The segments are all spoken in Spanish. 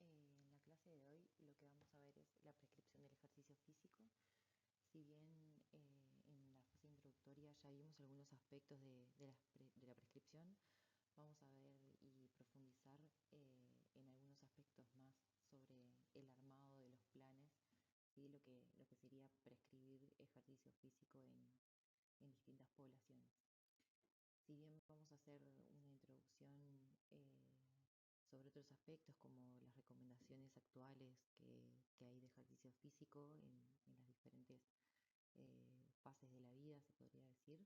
En la clase de hoy lo que vamos a ver es la prescripción del ejercicio físico. Si bien en la fase introductoria ya vimos algunos aspectos de la prescripción, vamos a ver y profundizar en algunos aspectos más sobre el armado de los planes y lo que sería prescribir ejercicio físico en distintas poblaciones. Si bien vamos a hacer una introducción sobre otros aspectos como las recomendaciones actuales que hay de ejercicio físico en las diferentes fases de la vida, se podría decir.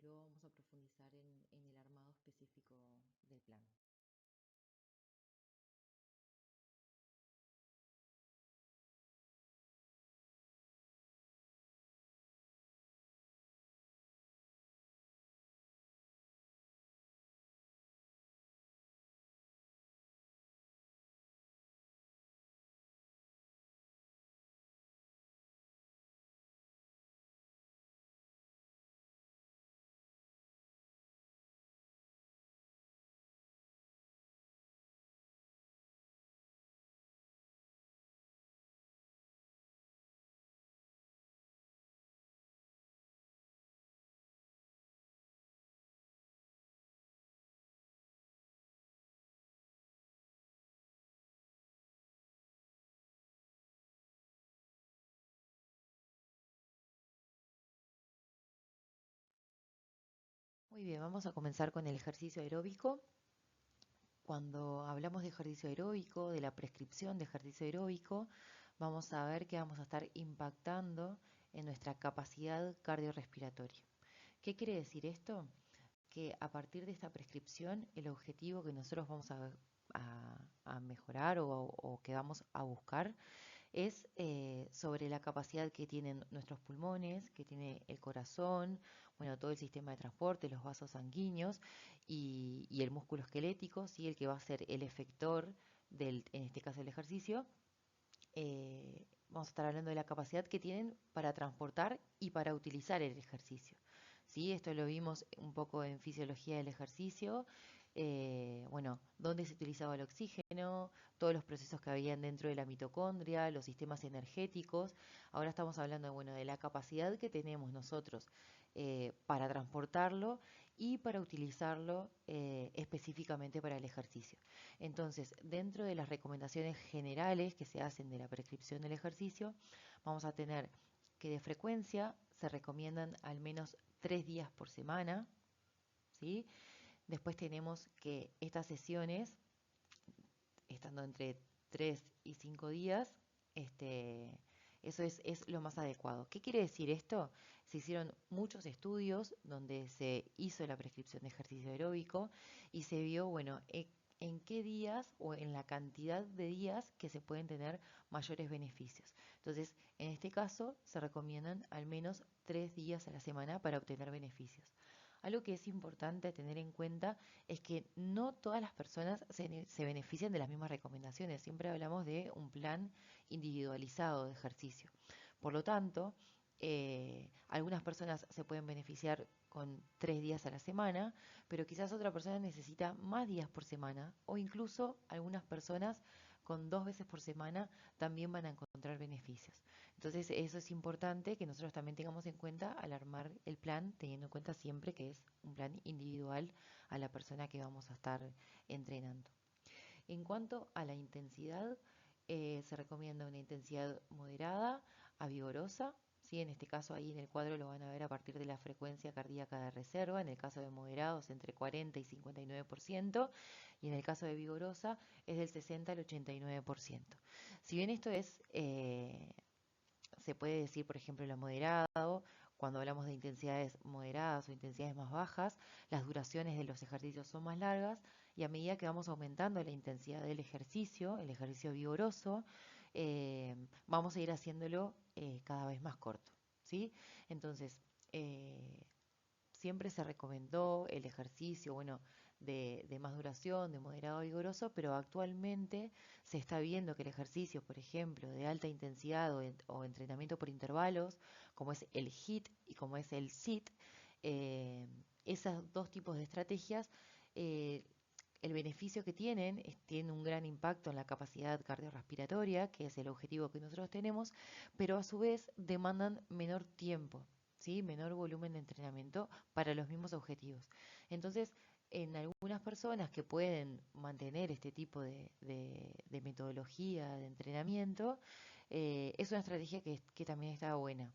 Luego vamos a profundizar en el armado específico del plan. Muy bien, vamos a comenzar con el ejercicio aeróbico. Cuando hablamos de ejercicio aeróbico, de la prescripción de ejercicio aeróbico, vamos a ver que vamos a estar impactando en nuestra capacidad cardiorrespiratoria. ¿Qué quiere decir esto? Que a partir de esta prescripción, el objetivo que nosotros vamos a mejorar o que vamos a buscar es sobre la capacidad que tienen nuestros pulmones, que tiene el corazón, bueno, todo el sistema de transporte, los vasos sanguíneos y el músculo esquelético, ¿sí? El que va a ser el efector en este caso, el ejercicio. Vamos a estar hablando de la capacidad que tienen para transportar y para utilizar el ejercicio. ¿Sí? Esto lo vimos un poco en fisiología del ejercicio. Bueno, dónde se utilizaba el oxígeno, todos los procesos que habían dentro de la mitocondria, los sistemas energéticos. Ahora estamos hablando de, bueno, de la capacidad que tenemos nosotros para transportarlo y para utilizarlo específicamente para el ejercicio. Entonces, dentro de las recomendaciones generales que se hacen de la prescripción del ejercicio, vamos a tener que de frecuencia se recomiendan al menos 3 días por semana, ¿sí? Después tenemos que estas sesiones, estando entre 3 y 5 días, eso es lo más adecuado. ¿Qué quiere decir esto? Se hicieron muchos estudios donde se hizo la prescripción de ejercicio aeróbico y se vio, bueno, en qué días o en la cantidad de días que se pueden tener mayores beneficios. Entonces, en este caso, se recomiendan al menos 3 días a la semana para obtener beneficios. Algo que es importante tener en cuenta es que no todas las personas se benefician de las mismas recomendaciones. Siempre hablamos de un plan individualizado de ejercicio. Por lo tanto, algunas personas se pueden beneficiar con 3 días a la semana, pero quizás otra persona necesita más días por semana o incluso algunas personas con 2 veces por semana también van a encontrar beneficios. Entonces eso es importante que nosotros también tengamos en cuenta al armar el plan, teniendo en cuenta siempre que es un plan individual a la persona que vamos a estar entrenando. En cuanto a la intensidad, se recomienda una intensidad moderada a vigorosa. ¿Sí? En este caso ahí en el cuadro lo van a ver a partir de la frecuencia cardíaca de reserva, en el caso de moderados entre 40 y 59%, y en el caso de vigorosa es del 60 al 89%. Si bien esto es se puede decir, por ejemplo, lo moderado, cuando hablamos de intensidades moderadas o intensidades más bajas, las duraciones de los ejercicios son más largas y a medida que vamos aumentando la intensidad del ejercicio, el ejercicio vigoroso, vamos a ir haciéndolo cada vez más corto, ¿sí? Entonces, siempre se recomendó el ejercicio, bueno, de más duración, de moderado a vigoroso, pero actualmente se está viendo que el ejercicio, por ejemplo, de alta intensidad o entrenamiento por intervalos, como es el HIIT y como es el SIT, esos dos tipos de estrategias, eh, el beneficio que tienen tiene un gran impacto en la capacidad cardiorrespiratoria, que es el objetivo que nosotros tenemos, pero a su vez demandan menor tiempo, ¿sí? Menor volumen de entrenamiento para los mismos objetivos. Entonces, en algunas personas que pueden mantener este tipo de metodología de entrenamiento, es una estrategia que también está buena.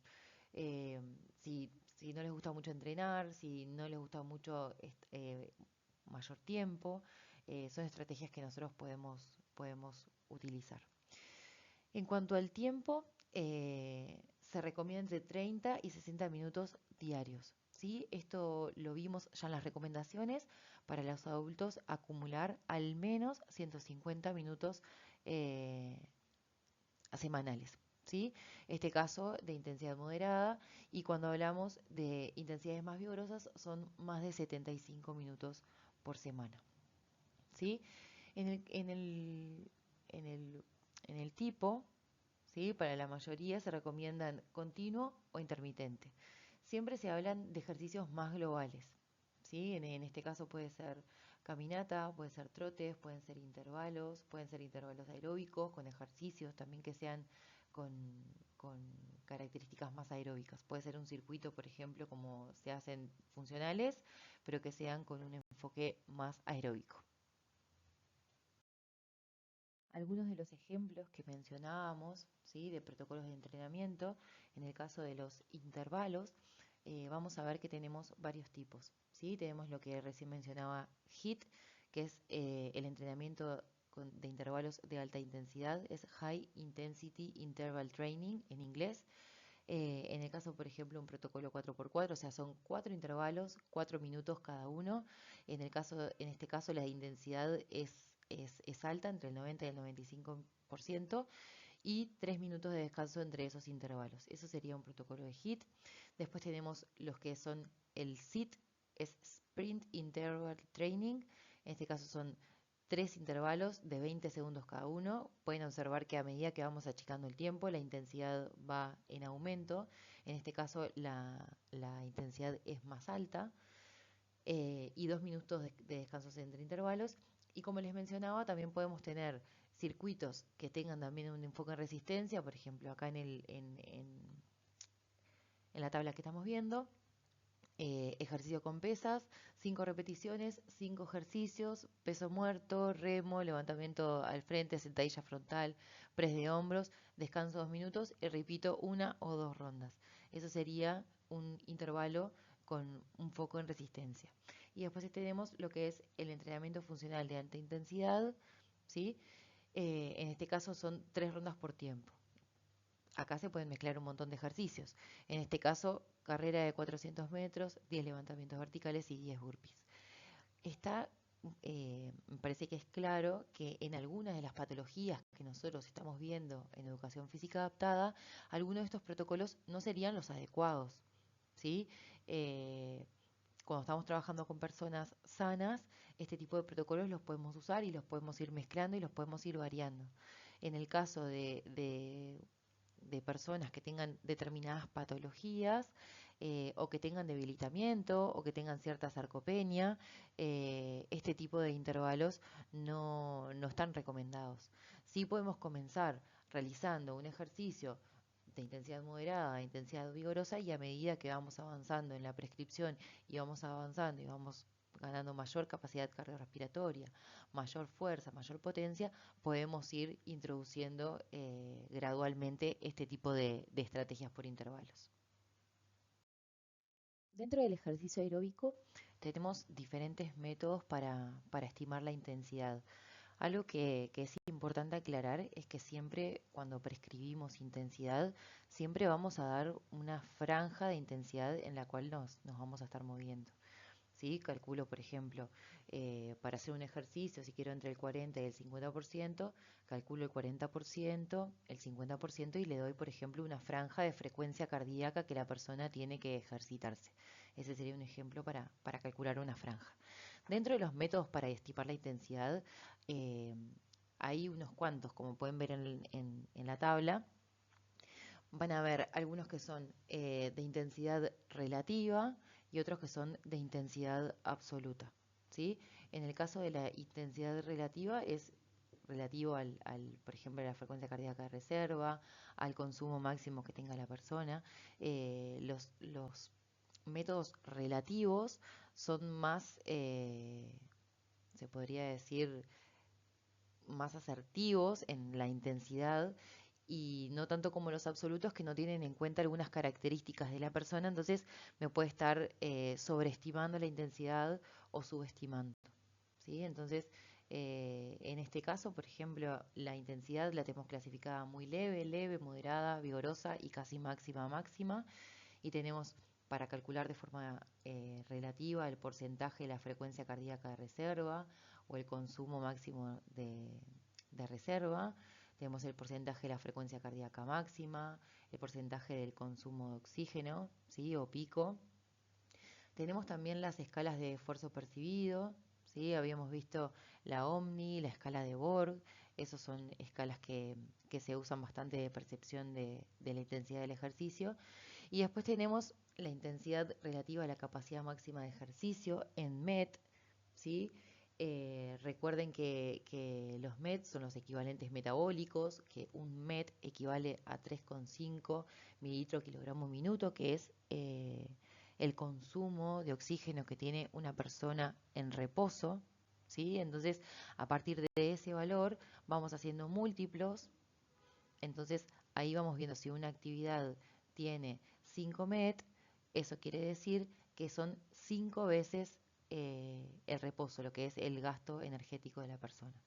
Eh, si no les gusta mucho entrenar, si no les gusta mucho mayor tiempo, son estrategias que nosotros podemos utilizar. En cuanto al tiempo, se recomienda entre 30 y 60 minutos diarios. ¿Sí? Esto lo vimos ya en las recomendaciones para los adultos, acumular al menos 150 minutos eh, semanales. ¿Sí? Este caso de intensidad moderada, y cuando hablamos de intensidades más vigorosas son más de 75 minutos por semana. ¿Sí? En el, en el, en el, en el tipo, ¿sí? Para la mayoría se recomiendan continuo o intermitente. Siempre se hablan de ejercicios más globales, ¿sí? En este caso puede ser caminata, puede ser trotes, pueden ser intervalos aeróbicos con ejercicios también que sean con, con características más aeróbicas. Puede ser un circuito, por ejemplo, como se hacen funcionales, pero que sean con un enfoque más aeróbico. Algunos de los ejemplos que mencionábamos, ¿sí? De protocolos de entrenamiento, en el caso de los intervalos, vamos a ver que tenemos varios tipos. ¿Sí? Tenemos lo que recién mencionaba HIIT, que es el entrenamiento de intervalos de alta intensidad, es High Intensity Interval Training en inglés. En el caso, por ejemplo, un protocolo 4x4, o sea, son 4 intervalos, 4 minutos cada uno. En este caso, la intensidad es alta, entre el 90 y el 95%, y 3 minutos de descanso entre esos intervalos. Eso sería un protocolo de HIIT. Después tenemos los que son el SIT, es Sprint Interval Training. En este caso son 3 intervalos de 20 segundos cada uno. Pueden observar que a medida que vamos achicando el tiempo, la intensidad va en aumento. En este caso, la intensidad es más alta. Y 2 minutos de descansos entre intervalos. Y como les mencionaba, también podemos tener circuitos que tengan también un enfoque en resistencia, por ejemplo, acá en la tabla que estamos viendo. Ejercicio con pesas, 5 repeticiones, 5 ejercicios, peso muerto, remo, levantamiento al frente, sentadilla frontal, press de hombros, descanso 2 minutos y repito 1 o 2 rondas. Eso sería un intervalo con un foco en resistencia. Y después tenemos lo que es el entrenamiento funcional de alta intensidad, ¿sí? En este caso son 3 rondas por tiempo. Acá se pueden mezclar un montón de ejercicios. En este caso, carrera de 400 metros, 10 levantamientos verticales y 10 burpees. Me parece que es claro que en algunas de las patologías que nosotros estamos viendo en educación física adaptada, algunos de estos protocolos no serían los adecuados, ¿sí? Eh, Cuando estamos trabajando con personas sanas, este tipo de protocolos los podemos usar y los podemos ir mezclando y los podemos ir variando. En el caso de personas que tengan determinadas patologías, o que tengan debilitamiento o que tengan cierta sarcopenia, este tipo de intervalos no están recomendados. Sí podemos comenzar realizando un ejercicio de intensidad moderada, de intensidad vigorosa, y a medida que vamos avanzando en la prescripción y vamos avanzando y vamos ganando mayor capacidad cardiorrespiratoria, mayor fuerza, mayor potencia, podemos ir introduciendo gradualmente este tipo de estrategias por intervalos. Dentro del ejercicio aeróbico tenemos diferentes métodos para estimar la intensidad. Algo que es importante aclarar es que siempre cuando prescribimos intensidad, siempre vamos a dar una franja de intensidad en la cual nos vamos a estar moviendo. ¿Sí? Calculo, por ejemplo, para hacer un ejercicio, si quiero entre el 40 y el 50%, calculo el 40%, el 50% y le doy, por ejemplo, una franja de frecuencia cardíaca que la persona tiene que ejercitarse. Ese sería un ejemplo para calcular una franja. Dentro de los métodos para estimar la intensidad, eh, hay unos cuantos, como pueden ver en la tabla. Van a ver algunos que son de intensidad relativa y otros que son de intensidad absoluta, ¿sí? En el caso de la intensidad relativa es relativo por ejemplo, a la frecuencia cardíaca de reserva, al consumo máximo que tenga la persona. Los métodos relativos son más, se podría decir, más asertivos en la intensidad y no tanto como los absolutos que no tienen en cuenta algunas características de la persona, entonces me puede estar sobreestimando la intensidad o subestimando, ¿sí? Entonces, en este caso, por ejemplo, la intensidad la tenemos clasificada muy leve, leve, moderada, vigorosa y casi máxima, máxima, y tenemos para calcular de forma relativa el porcentaje de la frecuencia cardíaca de reserva o el consumo máximo de reserva. Tenemos el porcentaje de la frecuencia cardíaca máxima, el porcentaje del consumo de oxígeno, ¿sí? O pico. Tenemos también las escalas de esfuerzo percibido, ¿sí? Habíamos visto la OMNI, la escala de Borg. Esas son escalas que se usan bastante de percepción de la intensidad del ejercicio. Y después tenemos la intensidad relativa a la capacidad máxima de ejercicio en MET, ¿sí? Recuerden que los MET son los equivalentes metabólicos, que un MET equivale a 3,5 mililitros kilogramo minuto, que es el consumo de oxígeno que tiene una persona en reposo, ¿sí? Entonces, a partir de ese valor, vamos haciendo múltiplos. Entonces, ahí vamos viendo si una actividad tiene 5 MET, eso quiere decir que son 5 veces el reposo, lo que es el gasto energético de la persona.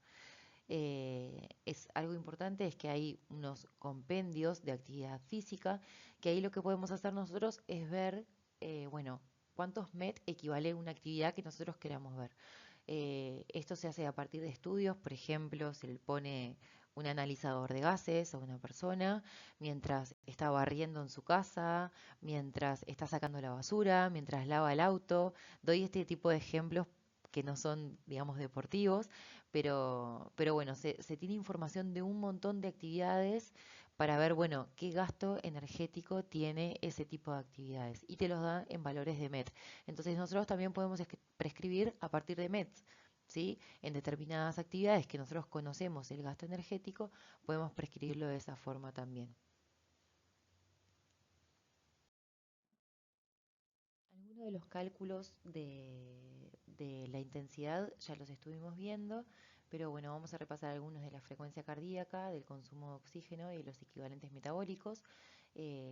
Es algo importante es que hay unos compendios de actividad física, que ahí lo que podemos hacer nosotros es ver, bueno, cuántos MET equivale a una actividad que nosotros queramos ver. Esto se hace a partir de estudios, por ejemplo, se le pone un analizador de gases a una persona mientras está barriendo en su casa, mientras está sacando la basura, mientras lava el auto. Doy este tipo de ejemplos que no son, digamos, deportivos, pero bueno, se tiene información de un montón de actividades para ver, bueno, qué gasto energético tiene ese tipo de actividades y te los da en valores de MET. Entonces nosotros también podemos prescribir a partir de METs, ¿sí? En determinadas actividades que nosotros conocemos el gasto energético, podemos prescribirlo de esa forma también. Algunos de los cálculos de la intensidad ya los estuvimos viendo, pero bueno, vamos a repasar algunos de la frecuencia cardíaca, del consumo de oxígeno y los equivalentes metabólicos,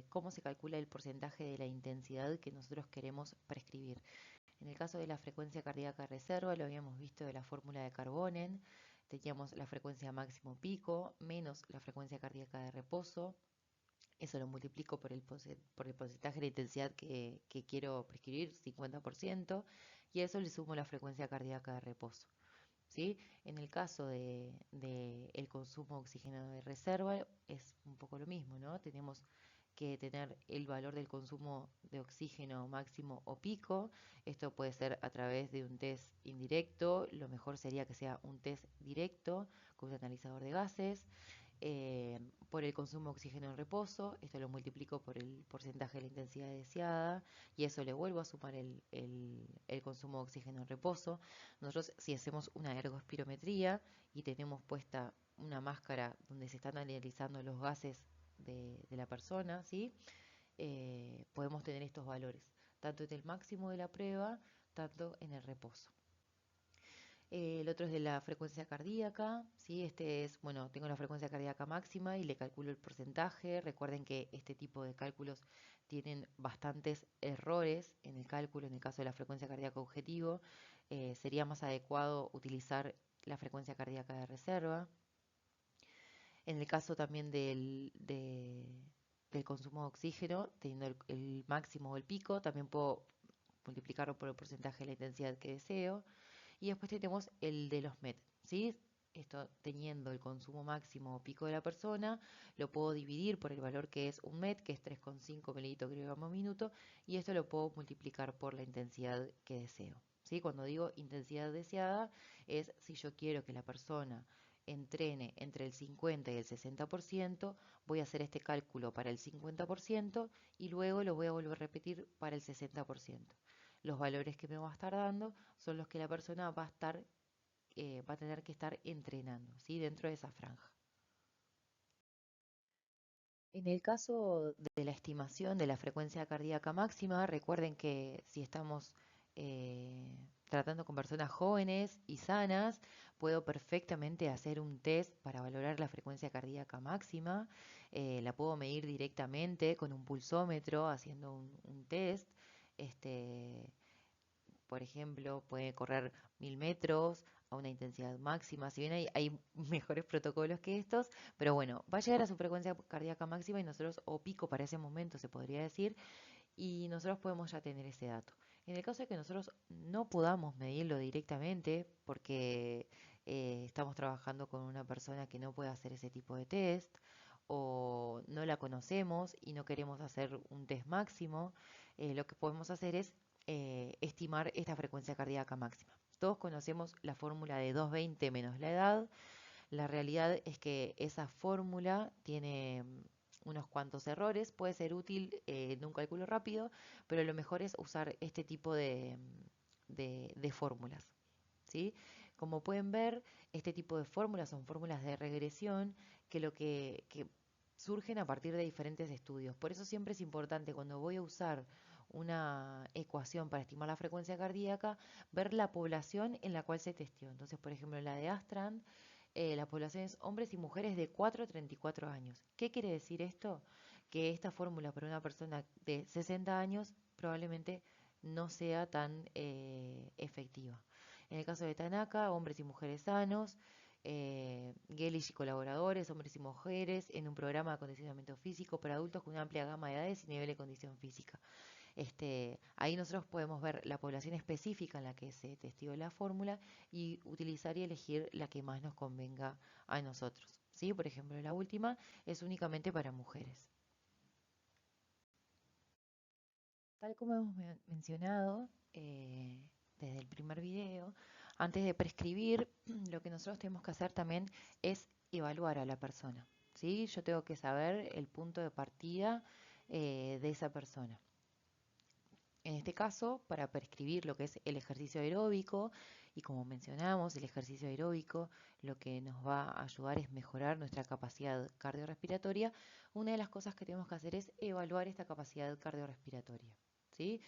cómo se calcula el porcentaje de la intensidad que nosotros queremos prescribir. En el caso de la frecuencia cardíaca de reserva, lo habíamos visto de la fórmula de Carbonen, teníamos la frecuencia máximo pico menos la frecuencia cardíaca de reposo. Eso lo multiplico por el porcentaje de intensidad que quiero prescribir, 50%, y a eso le sumo la frecuencia cardíaca de reposo, ¿sí? En el caso de el consumo de oxígeno de reserva es un poco lo mismo, ¿no? Tenemos que tener el valor del consumo de oxígeno máximo o pico. Esto puede ser a través de un test indirecto. Lo mejor sería que sea un test directo con un analizador de gases. Por el consumo de oxígeno en reposo, esto lo multiplico por el porcentaje de la intensidad deseada y eso le vuelvo a sumar el consumo de oxígeno en reposo. Nosotros si hacemos una ergospirometría y tenemos puesta una máscara donde se están analizando los gases de la persona, ¿sí? Podemos tener estos valores, tanto en el máximo de la prueba, tanto en el reposo. El otro es de la frecuencia cardíaca, ¿sí? Este es, bueno, tengo la frecuencia cardíaca máxima y le calculo el porcentaje. Recuerden que este tipo de cálculos tienen bastantes errores en el cálculo. En el caso de la frecuencia cardíaca objetivo, sería más adecuado utilizar la frecuencia cardíaca de reserva. En el caso también del consumo de oxígeno, teniendo el máximo o el pico, también puedo multiplicarlo por el porcentaje de la intensidad que deseo. Y después tenemos el de los MET, ¿sí? Esto teniendo el consumo máximo o pico de la persona, lo puedo dividir por el valor que es un MET, que es 3,5 mililitros kilogramo minuto, y esto lo puedo multiplicar por la intensidad que deseo, ¿sí? Cuando digo intensidad deseada, es si yo quiero que la persona entrene entre el 50 y el 60%, voy a hacer este cálculo para el 50% y luego lo voy a volver a repetir para el 60%. los valores que me va a estar dando son los que la persona va a tener que estar entrenando, ¿sí? Dentro de esa franja. En el caso de la estimación de la frecuencia cardíaca máxima, recuerden que si estamos tratando con personas jóvenes y sanas, puedo perfectamente hacer un test para valorar la frecuencia cardíaca máxima. La puedo medir directamente con un pulsómetro haciendo un test. Este, por ejemplo, puede correr 1000 metros a una intensidad máxima. Si bien hay mejores protocolos que estos, pero bueno, va a llegar a su frecuencia cardíaca máxima y nosotros, o pico para ese momento se podría decir, y nosotros podemos ya tener ese dato. En el caso de que nosotros no podamos medirlo directamente, porque estamos trabajando con una persona que no puede hacer ese tipo de test, o no la conocemos y no queremos hacer un test máximo, lo que podemos hacer es estimar esta frecuencia cardíaca máxima. Todos conocemos la fórmula de 220 menos la edad. La realidad es que esa fórmula tiene unos cuantos errores, puede ser útil en un cálculo rápido, pero lo mejor es usar este tipo de fórmulas, ¿sí? Como pueden ver, este tipo de fórmulas son fórmulas de regresión que surgen a partir de diferentes estudios. Por eso siempre es importante cuando voy a usar una ecuación para estimar la frecuencia cardíaca, ver la población en la cual se testeó. Entonces, por ejemplo, en la de Astrand, la población es hombres y mujeres de 4 a 34 años. ¿Qué quiere decir esto? Que esta fórmula para una persona de 60 años probablemente no sea tan efectiva. En el caso de Tanaka, hombres y mujeres sanos, Gelish y colaboradores, hombres y mujeres, en un programa de acondicionamiento físico para adultos con una amplia gama de edades y nivel de condición física. Ahí nosotros podemos ver la población específica en la que se testió la fórmula y utilizar y elegir la que más nos convenga a nosotros. ¿Sí? Por ejemplo, la última es únicamente para mujeres. Tal como hemos mencionado desde el primer video, antes de prescribir, lo que nosotros tenemos que hacer también es evaluar a la persona. ¿Sí? Yo tengo que saber el punto de partida de esa persona. En este caso, para prescribir lo que es el ejercicio aeróbico, y como mencionamos, el ejercicio aeróbico lo que nos va a ayudar es mejorar nuestra capacidad cardiorrespiratoria. Una de las cosas que tenemos que hacer es evaluar esta capacidad cardiorrespiratoria, ¿sí?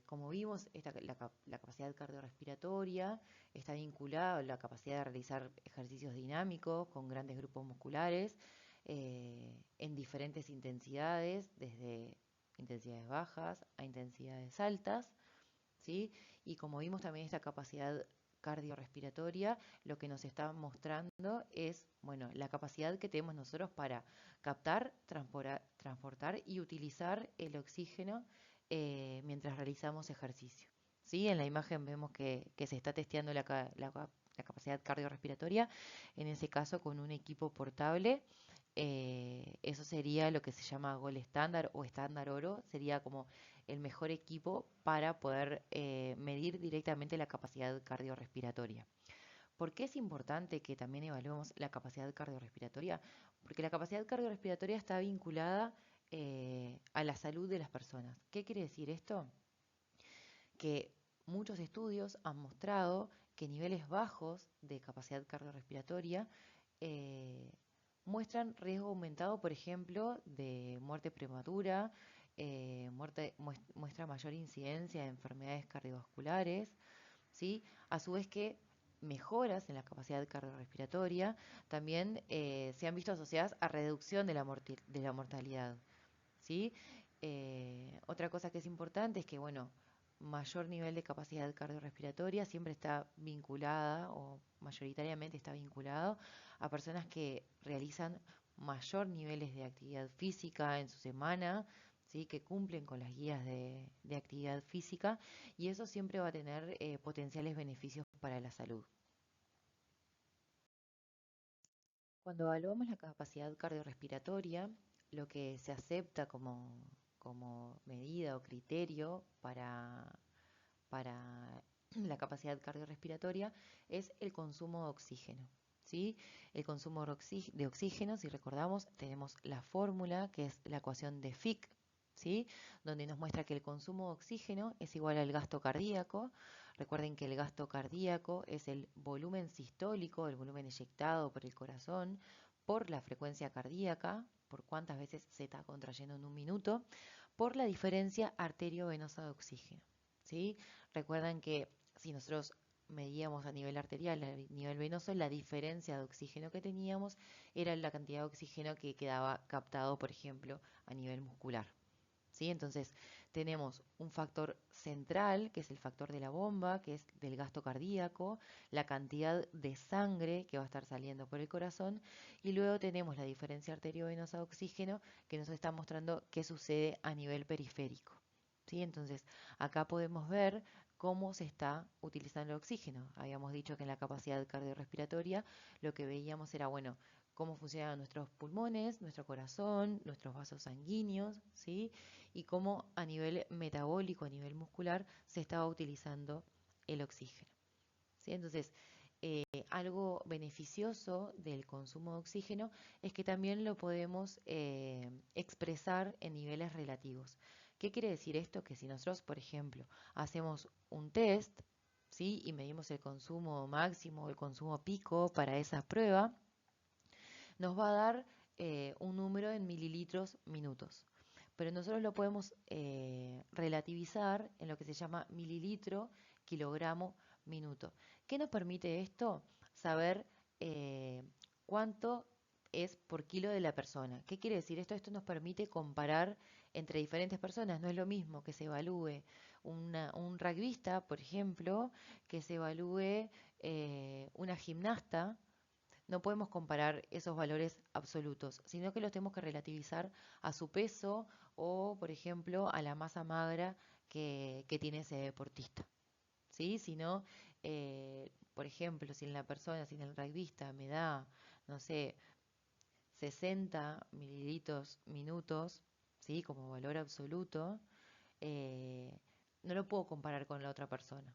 Como vimos, la capacidad cardiorrespiratoria está vinculada a la capacidad de realizar ejercicios dinámicos con grandes grupos musculares en diferentes intensidades, desde intensidades bajas a intensidades altas, ¿sí? Y como vimos también esta capacidad cardiorrespiratoria, lo que nos está mostrando es, bueno, la capacidad que tenemos nosotros para captar, transportar y utilizar el oxígeno mientras realizamos ejercicio. ¿Sí? En la imagen vemos que se está testeando la capacidad cardiorrespiratoria, en ese caso con un equipo portable. Eso sería lo que se llama Gold estándar o estándar oro, sería como el mejor equipo para poder medir directamente la capacidad cardiorrespiratoria. ¿Por qué es importante que también evaluemos la capacidad cardiorrespiratoria? Porque la capacidad cardiorrespiratoria está vinculada a la salud de las personas. ¿Qué quiere decir esto? Que muchos estudios han mostrado que niveles bajos de capacidad cardiorrespiratoria eh, muestran riesgo aumentado, por ejemplo, de muerte prematura, muestra mayor incidencia de enfermedades cardiovasculares, ¿sí? A su vez que mejoras en la capacidad cardiorrespiratoria también se han visto asociadas a reducción de de la mortalidad, ¿sí? Otra cosa que es importante es que, bueno, mayor nivel de capacidad cardiorrespiratoria siempre está vinculada o mayoritariamente está vinculado a personas que realizan mayor niveles de actividad física en su semana, ¿sí? Que cumplen con las guías de actividad física y eso siempre va a tener potenciales beneficios para la salud. Cuando evaluamos la capacidad cardiorrespiratoria, lo que se acepta como medida o criterio para la capacidad cardiorrespiratoria es el consumo de oxígeno. ¿Sí? El consumo de oxígeno, si recordamos, tenemos la fórmula que es la ecuación de Fick, ¿sí? Donde nos muestra que el consumo de oxígeno es igual al gasto cardíaco. Recuerden que el gasto cardíaco es el volumen sistólico, el volumen eyectado por el corazón, por la frecuencia cardíaca, por cuántas veces se está contrayendo en un minuto, por la diferencia arteriovenosa de oxígeno, ¿sí? Recuerdan que si nosotros medíamos a nivel arterial, a nivel venoso, la diferencia de oxígeno que teníamos era la cantidad de oxígeno que quedaba captado, por ejemplo, a nivel muscular. ¿Sí? Entonces, tenemos un factor central, que es el factor de la bomba, que es del gasto cardíaco, la cantidad de sangre que va a estar saliendo por el corazón, y luego tenemos la diferencia arteriovenosa de oxígeno, que nos está mostrando qué sucede a nivel periférico. ¿Sí? Entonces, acá podemos ver cómo se está utilizando el oxígeno. Habíamos dicho que en la capacidad cardiorrespiratoria lo que veíamos era, bueno, cómo funcionan nuestros pulmones, nuestro corazón, nuestros vasos sanguíneos, ¿sí? Y cómo a nivel metabólico, a nivel muscular, se estaba utilizando el oxígeno, ¿sí? Entonces, algo beneficioso del consumo de oxígeno es que también lo podemos expresar en niveles relativos. ¿Qué quiere decir esto? Que si nosotros, por ejemplo, hacemos un test, ¿sí? Y medimos el consumo máximo o el consumo pico para esa prueba, nos va a dar un número en mililitros minutos. Pero nosotros lo podemos relativizar en lo que se llama mililitro, kilogramo, minuto. ¿Qué nos permite esto? Saber cuánto es por kilo de la persona. ¿Qué quiere decir esto? Esto nos permite comparar entre diferentes personas. No es lo mismo que se evalúe un rugbyista, por ejemplo, que se evalúe una gimnasta. No podemos comparar esos valores absolutos, sino que los tenemos que relativizar a su peso o, por ejemplo, a la masa magra que tiene ese deportista. ¿Sí? Si no, por ejemplo, si en la persona, si en el rugbyista me da, no sé, 60 mililitros minutos, ¿sí? Como valor absoluto, eh, no lo puedo comparar con la otra persona.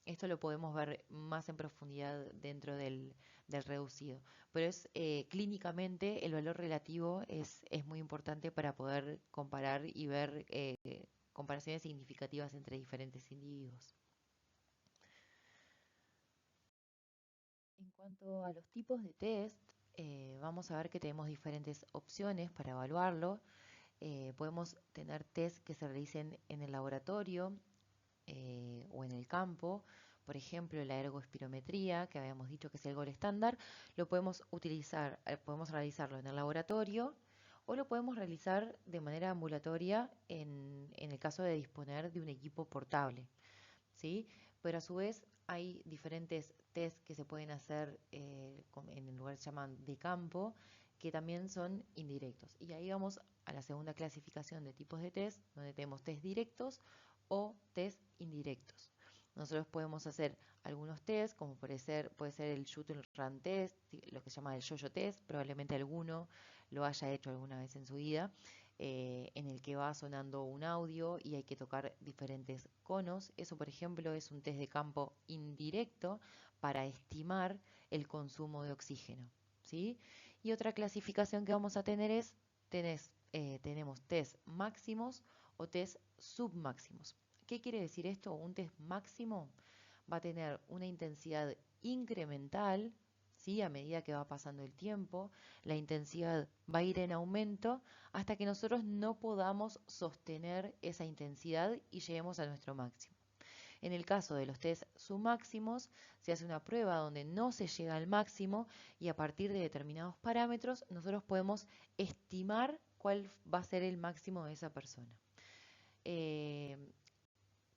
Esto lo podemos ver más en profundidad dentro del reducido, pero es clínicamente el valor relativo es muy importante para poder comparar y ver comparaciones significativas entre diferentes individuos. En cuanto a los tipos de test, vamos a ver que tenemos diferentes opciones para evaluarlo. Podemos tener test que se realicen en el laboratorio, o en el campo. Por ejemplo, la ergoespirometría, que habíamos dicho que es el gol estándar, lo podemos utilizar, podemos realizarlo en el laboratorio o lo podemos realizar de manera ambulatoria en el caso de disponer de un equipo portable, ¿sí? Pero a su vez hay diferentes test que se pueden hacer en el lugar que se llaman de campo, que también son indirectos. Y ahí vamos a la segunda clasificación de tipos de test, donde tenemos test directos o test indirectos. Nosotros podemos hacer algunos test, como puede ser el shoot and run test, lo que se llama el yo-yo test, probablemente alguno lo haya hecho alguna vez en su vida, en el que va sonando un audio y hay que tocar diferentes conos. Eso, por ejemplo, es un test de campo indirecto para estimar el consumo de oxígeno, ¿sí? Y otra clasificación que vamos a tener es, tenemos test máximos o test submáximos. ¿Qué quiere decir esto? Un test máximo va a tener una intensidad incremental, ¿sí? A medida que va pasando el tiempo, la intensidad va a ir en aumento hasta que nosotros no podamos sostener esa intensidad y lleguemos a nuestro máximo. En el caso de los test submáximos, se hace una prueba donde no se llega al máximo y a partir de determinados parámetros nosotros podemos estimar cuál va a ser el máximo de esa persona. Eh,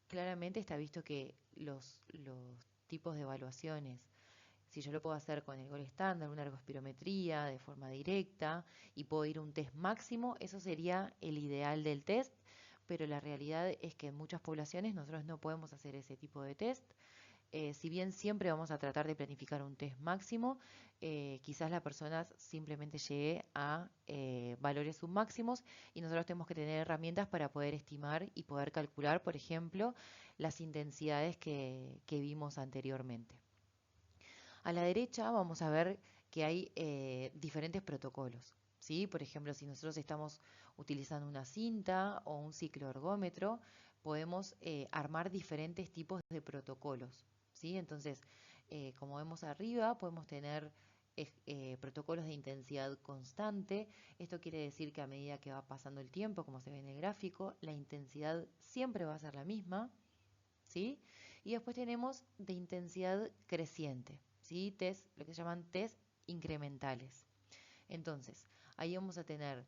Claramente está visto que los tipos de evaluaciones, si yo lo puedo hacer con el gol estándar, una ergospirometría de forma directa y puedo ir a un test máximo, eso sería el ideal del test, pero la realidad es que en muchas poblaciones nosotros no podemos hacer ese tipo de test. Si bien siempre vamos a tratar de planificar un test máximo, quizás la persona simplemente llegue a valores submáximos y nosotros tenemos que tener herramientas para poder estimar y poder calcular, por ejemplo, las intensidades que vimos anteriormente. A la derecha vamos a ver que hay diferentes protocolos, ¿sí? Por ejemplo, si nosotros estamos utilizando una cinta o un cicloergómetro, podemos armar diferentes tipos de protocolos, ¿sí? Entonces, como vemos arriba, podemos tener protocolos de intensidad constante. Esto quiere decir que a medida que va pasando el tiempo, como se ve en el gráfico, la intensidad siempre va a ser la misma, ¿sí? Y después tenemos de intensidad creciente, ¿sí? Test, lo que se llaman test incrementales. Entonces, ahí vamos a tener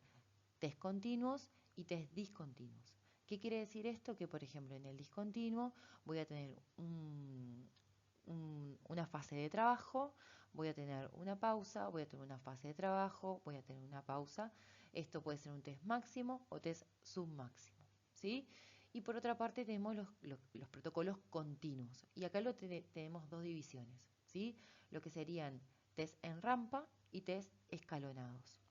test continuos y test discontinuos. ¿Qué quiere decir esto? Que, por ejemplo, en el discontinuo voy a tener una fase de trabajo, voy a tener una pausa, voy a tener una fase de trabajo, voy a tener una pausa. Esto puede ser un test máximo o test submáximo, ¿sí? Y por otra parte tenemos los protocolos continuos. Y acá tenemos dos divisiones, ¿sí? Lo que serían test en rampa y test escalonados.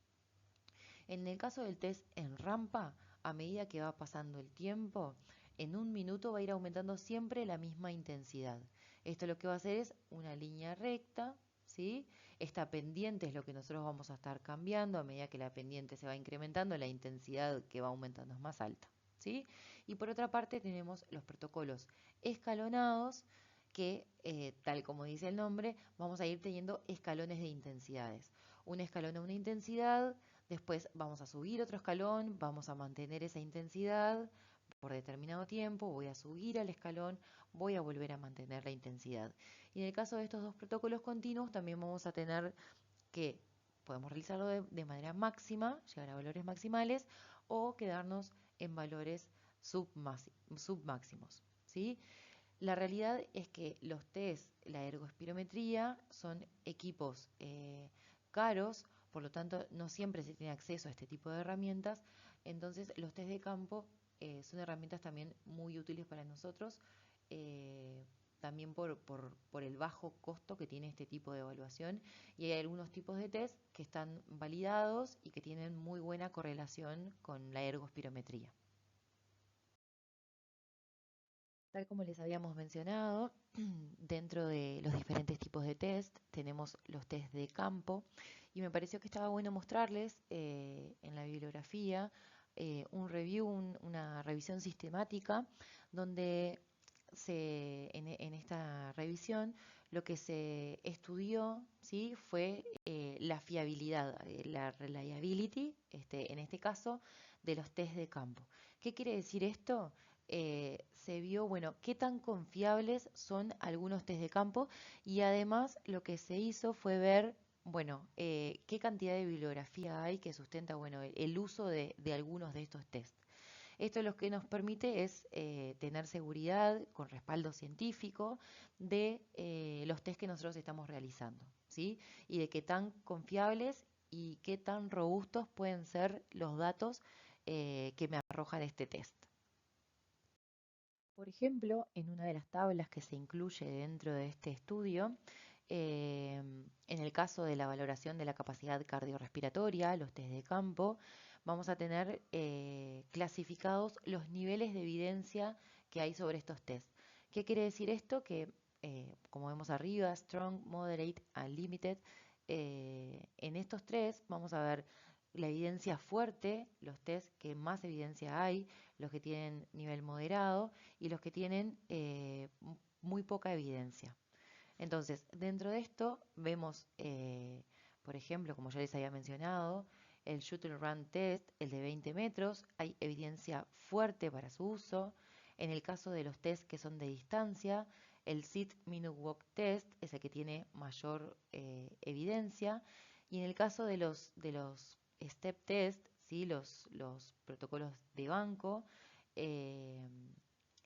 En el caso del test en rampa, a medida que va pasando el tiempo, en un minuto va a ir aumentando siempre la misma intensidad. Esto lo que va a hacer es una línea recta, ¿sí? Esta pendiente es lo que nosotros vamos a estar cambiando a medida que la pendiente se va incrementando, la intensidad que va aumentando es más alta, ¿sí? Y por otra parte tenemos los protocolos escalonados que, tal como dice el nombre, vamos a ir teniendo escalones de intensidades. Un escalón a una intensidad. Después vamos a subir otro escalón, vamos a mantener esa intensidad por determinado tiempo, voy a subir al escalón, voy a volver a mantener la intensidad. Y en el caso de estos dos protocolos continuos también vamos a tener que podemos realizarlo de manera máxima, llegar a valores maximales o quedarnos en valores submáximos, ¿sí? La realidad es que los test, la ergospirometría, son equipos caros, por lo tanto no siempre se tiene acceso a este tipo de herramientas, entonces los test de campo son herramientas también muy útiles para nosotros, también por el bajo costo que tiene este tipo de evaluación, y hay algunos tipos de test que están validados y que tienen muy buena correlación con la ergospirometría. Tal como les habíamos mencionado, dentro de los diferentes tipos de test tenemos los test de campo y me pareció que estaba bueno mostrarles en la bibliografía un review, una revisión sistemática donde en esta revisión lo que se estudió, ¿sí? Fue la fiabilidad, la reliability, en este caso, de los test de campo. ¿Qué quiere decir esto? Se vio, bueno, qué tan confiables son algunos test de campo y además lo que se hizo fue ver, bueno, qué cantidad de bibliografía hay que sustenta, bueno, el uso de algunos de estos test. Esto lo que nos permite es tener seguridad con respaldo científico de los test que nosotros estamos realizando, ¿sí? Y de qué tan confiables y qué tan robustos pueden ser los datos que me arrojan este test. Por ejemplo, en una de las tablas que se incluye dentro de este estudio, en el caso de la valoración de la capacidad cardiorrespiratoria, los test de campo, vamos a tener clasificados los niveles de evidencia que hay sobre estos test. ¿Qué quiere decir esto? Que, como vemos arriba, Strong, Moderate and Limited, en estos tres vamos a ver la evidencia fuerte, los test que más evidencia hay, los que tienen nivel moderado y los que tienen muy poca evidencia. Entonces, dentro de esto vemos, por ejemplo, como ya les había mencionado, el Shoot and Run Test, el de 20 metros, hay evidencia fuerte para su uso. En el caso de los test que son de distancia, el Sit Minute Walk Test es el que tiene mayor evidencia. Y en el caso de los Step Test, ¿sí? los protocolos de banco, eh,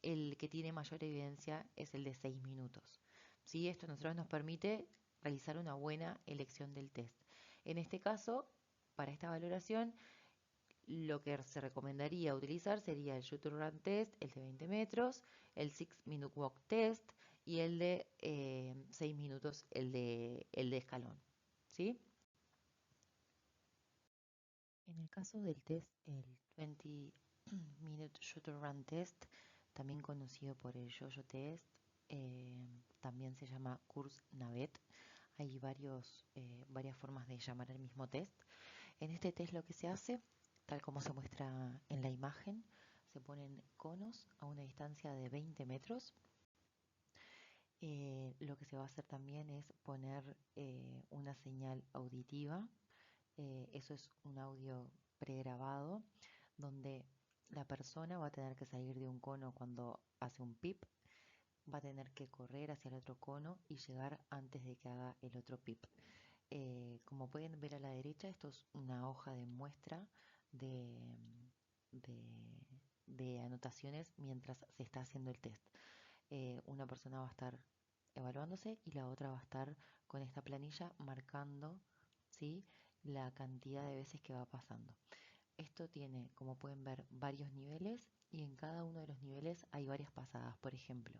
el que tiene mayor evidencia es el de 6 minutos. ¿Sí? Esto a nosotros nos permite realizar una buena elección del test. En este caso, para esta valoración, lo que se recomendaría utilizar sería el Shoot to Run Test, el de 20 metros, el 6 Minute Walk Test y el de 6 minutos, el de escalón. ¿Sí? En el caso del test, el 20 Minute Shoot to Run Test, también conocido por el Yo-Yo Test, también se llama Course Navet. Hay varias formas de llamar el mismo test. En este test lo que se hace, tal como se muestra en la imagen, se ponen conos a una distancia de 20 metros. Lo que se va a hacer también es poner una señal auditiva. Eso es un audio pregrabado donde la persona va a tener que salir de un cono cuando hace un pip, va a tener que correr hacia el otro cono y llegar antes de que haga el otro pip. Como pueden ver a la derecha, esto es una hoja de muestra de, de, de anotaciones mientras se está haciendo el test. Una persona va a estar evaluándose y la otra va a estar con esta planilla marcando, ¿sí?, la cantidad de veces que va pasando. Esto tiene, como pueden ver, varios niveles y en cada uno de los niveles hay varias pasadas. Por ejemplo,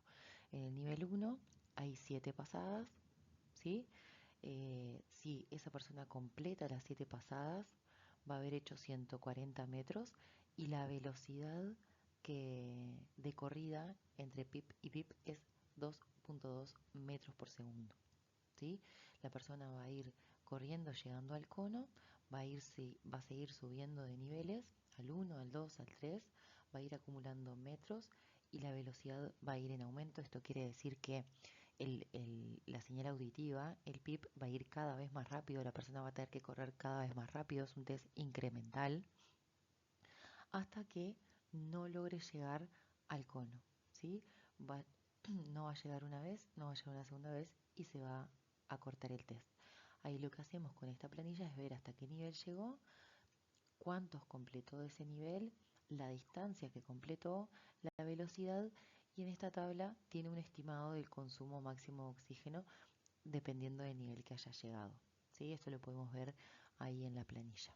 en el nivel 1 hay 7 pasadas, ¿sí? Si esa persona completa las 7 pasadas, va a haber hecho 140 metros y la velocidad de corrida entre pip y pip es 2.2 metros por segundo. ¿Sí? La persona va a ir corriendo llegando al cono, va a seguir subiendo de niveles al 1, al 2, al 3, va a ir acumulando metros y la velocidad va a ir en aumento. Esto quiere decir que la señal auditiva, el PIP, va a ir cada vez más rápido, la persona va a tener que correr cada vez más rápido, es un test incremental, hasta que no logre llegar al cono, ¿sí? Va, no va a llegar una vez, no va a llegar una segunda vez y se va a cortar el test. Ahí lo que hacemos con esta planilla es ver hasta qué nivel llegó, cuántos completó de ese nivel, la distancia que completó, la velocidad, y en esta tabla tiene un estimado del consumo máximo de oxígeno dependiendo del nivel que haya llegado. ¿Sí? Esto lo podemos ver ahí en la planilla.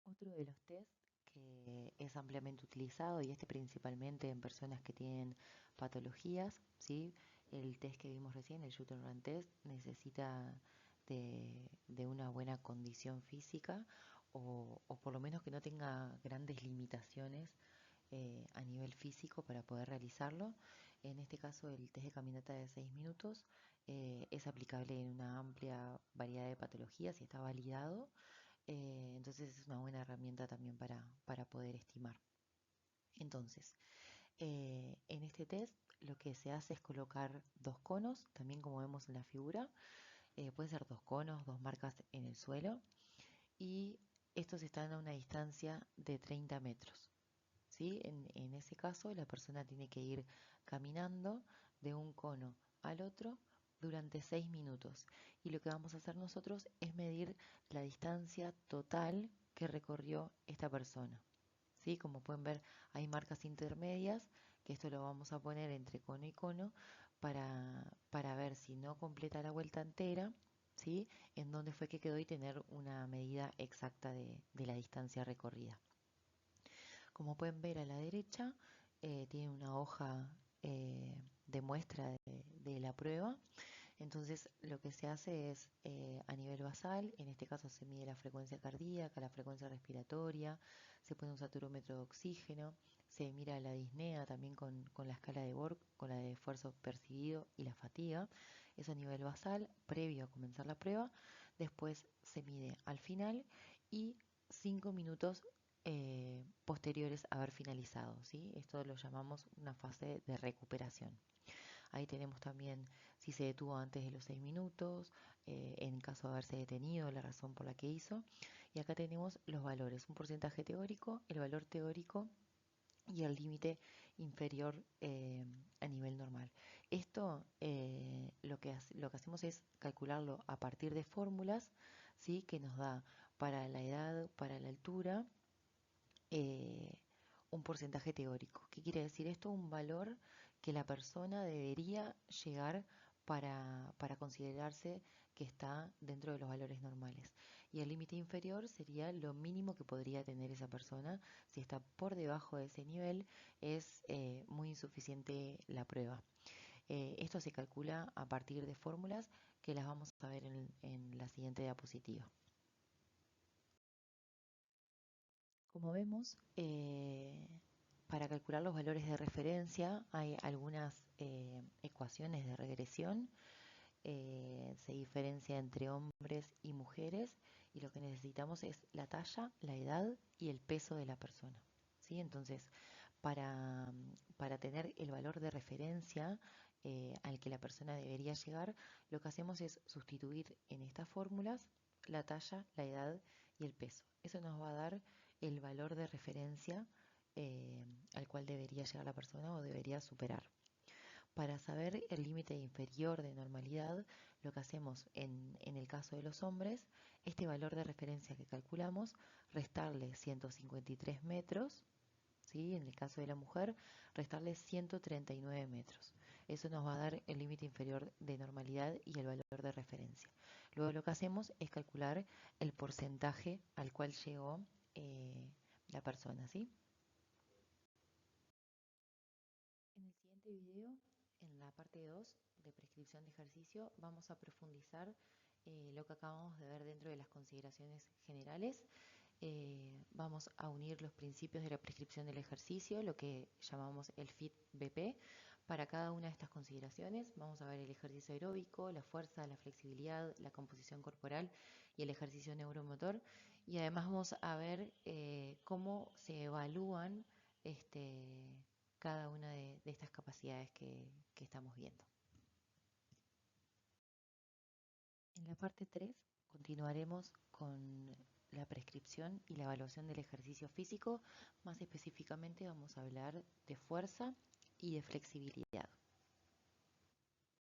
Otro de los test que es ampliamente utilizado, y este principalmente en personas que tienen patologías, ¿sí? El test que vimos recién, el Shoot and Run Test, necesita de una buena condición física o por lo menos que no tenga grandes limitaciones a nivel físico para poder realizarlo. En este caso, el test de caminata de 6 minutos es aplicable en una amplia variedad de patologías y está validado. Entonces es una buena herramienta también para poder estimar. Entonces, en este test lo que se hace es colocar dos conos, también como vemos en la figura. Pueden ser dos conos, dos marcas en el suelo, y estos están a una distancia de 30 metros. ¿Sí? En ese caso, la persona tiene que ir caminando de un cono al otro durante 6 minutos. Y lo que vamos a hacer nosotros es medir la distancia total que recorrió esta persona. ¿Sí? Como pueden ver, hay marcas intermedias, que esto lo vamos a poner entre cono y cono para ver si no completa la vuelta entera, ¿sí?, en dónde fue que quedó y tener una medida exacta de la distancia recorrida. Como pueden ver a la derecha, tiene una hoja de muestra de la prueba. Entonces lo que se hace es a nivel basal, en este caso se mide la frecuencia cardíaca, la frecuencia respiratoria, se pone un saturómetro de oxígeno, se mira la disnea también con la escala de Borg, con la de esfuerzo percibido y la fatiga. Eso a nivel basal, previo a comenzar la prueba. Después se mide al final y 5 minutos posteriores a haber finalizado, ¿sí? Esto lo llamamos una fase de recuperación. Ahí tenemos también si se detuvo antes de los 6 minutos, en caso de haberse detenido, la razón por la que hizo. Y acá tenemos los valores, un porcentaje teórico, el valor teórico y el límite inferior a nivel normal. Esto lo que hacemos es calcularlo a partir de fórmulas, ¿sí?, que nos da para la edad, para la altura, eh, un porcentaje teórico. ¿Qué quiere decir esto? Un valor que la persona debería llegar para considerarse que está dentro de los valores normales. Y el límite inferior sería lo mínimo que podría tener esa persona. Si está por debajo de ese nivel, es muy insuficiente la prueba. Esto se calcula a partir de fórmulas que las vamos a ver en la siguiente diapositiva. Como vemos, para calcular los valores de referencia hay algunas ecuaciones de regresión se diferencia entre hombres y mujeres y lo que necesitamos es la talla, la edad y el peso de la persona. ¿Sí? Entonces, para tener el valor de referencia al que la persona debería llegar, lo que hacemos es sustituir en estas fórmulas la talla, la edad y el peso. Eso nos va a dar el valor de referencia al cual debería llegar la persona o debería superar. Para saber el límite inferior de normalidad, lo que hacemos en el caso de los hombres, este valor de referencia que calculamos, restarle 153 metros, ¿sí? En el caso de la mujer, restarle 139 metros. Eso nos va a dar el límite inferior de normalidad y el valor de referencia. Luego lo que hacemos es calcular el porcentaje al cual llegó la persona, ¿sí? En el siguiente video, en la parte 2 de prescripción de ejercicio, vamos a profundizar lo que acabamos de ver dentro de las consideraciones generales. Vamos a unir los principios de la prescripción del ejercicio, lo que llamamos el FIT-BP. Para cada una de estas consideraciones vamos a ver el ejercicio aeróbico, la fuerza, la flexibilidad, la composición corporal y el ejercicio neuromotor. Y además vamos a ver cómo se evalúan cada una de estas capacidades que estamos viendo. En la parte 3 continuaremos con la prescripción y la evaluación del ejercicio físico. Más específicamente vamos a hablar de fuerza y de flexibilidad.